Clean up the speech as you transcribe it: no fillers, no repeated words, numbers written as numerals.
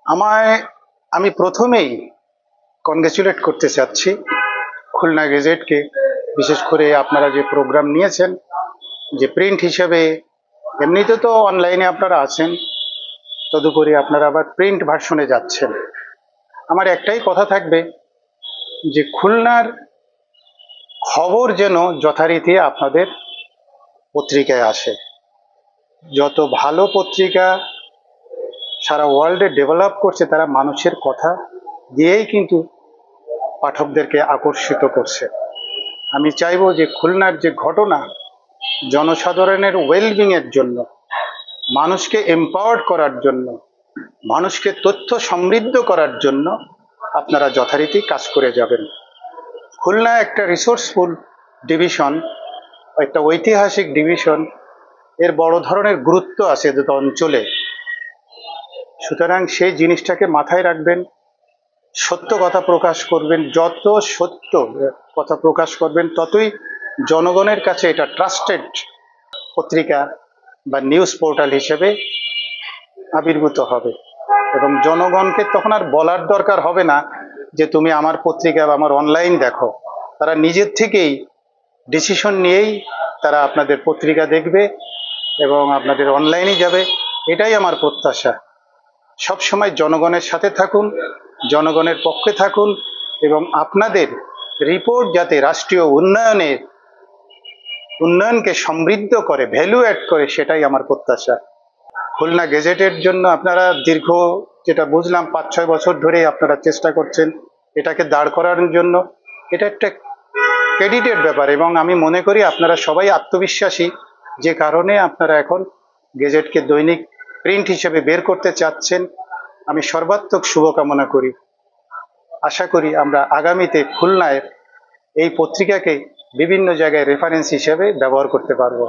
আমায় আমি প্রথমেই কনগ্রেচুলেট করতে চাচ্ছি খুলনা গেজেটকে, বিশেষ করে আপনারা যে প্রোগ্রাম নিয়েছেন, যে প্রিন্ট হিসেবে এমনিতে তো অনলাইনে আপনারা আছেন, তদুপরি আপনারা আবার প্রিন্ট ভার্সনে যাচ্ছেন। আমার একটাই কথা থাকবে যে খুলনার খবর যেন যথারীতি আপনাদের পত্রিকায় আসে। যত ভালো পত্রিকা সারা ওয়ার্ল্ডে ডেভেলপ করছে, তারা মানুষের কথা দিয়েই কিন্তু পাঠকদেরকে আকর্ষিত করছে। আমি চাইবো যে খুলনার যে ঘটনা, জনসাধারণের ওয়েলবিং এর জন্য, মানুষকে এম্পাওয়ার্ড করার জন্য, মানুষকে তথ্য সমৃদ্ধ করার জন্য আপনারা যথারীতি কাজ করে যাবেন। খুলনা একটা রিসোর্সফুল ডিভিশন, একটা ঐতিহাসিক ডিভিশন, এর বড় ধরনের গুরুত্ব আছে দুটো অঞ্চলে। সুতরাং সেই জিনিসটাকে মাথায় রাখবেন, সত্য কথা প্রকাশ করবেন। যত সত্য কথা প্রকাশ করবেন ততই জনগণের কাছে এটা ট্রাস্টেড পত্রিকা বা নিউজ পোর্টাল হিসেবে আবির্ভূত হবে, এবং জনগণকে তখন আর বলার দরকার হবে না যে তুমি আমার পত্রিকা বা আমার অনলাইন দেখো। তারা নিজের থেকেই ডিসিশন নিয়েই তারা আপনাদের পত্রিকা দেখবে এবং আপনাদের অনলাইনে যাবে। এটাই আমার প্রত্যাশা। সব সময় জনগণের সাথে থাকুন, জনগণের পক্ষে থাকুন, এবং আপনাদের রিপোর্ট যাতে রাষ্ট্রীয় উন্নয়নকে সমৃদ্ধ করে, ভ্যালু অ্যাড করে, সেটাই আমার প্রত্যাশা। খুলনা গেজেটের জন্য আপনারা দীর্ঘ, যেটা বুঝলাম, 5-6 বছর ধরে আপনারা চেষ্টা করছেন এটাকে দাঁড় করানোর জন্য। এটা একটা ক্রেডিটের ব্যাপার, এবং আমি মনে করি আপনারা সবাই আত্মবিশ্বাসী, যে কারণে আপনারা এখন গেজেটকে দৈনিক প্রিন্ট হিসেবে বের করতে চাচ্ছেন। আমি সর্বাত্মক শুভকামনা করি। আশা করি আমরা আগামীতে খুলনায় এই পত্রিকাকে বিভিন্ন জায়গায় রেফারেন্স হিসেবে ব্যবহার করতে পারবো।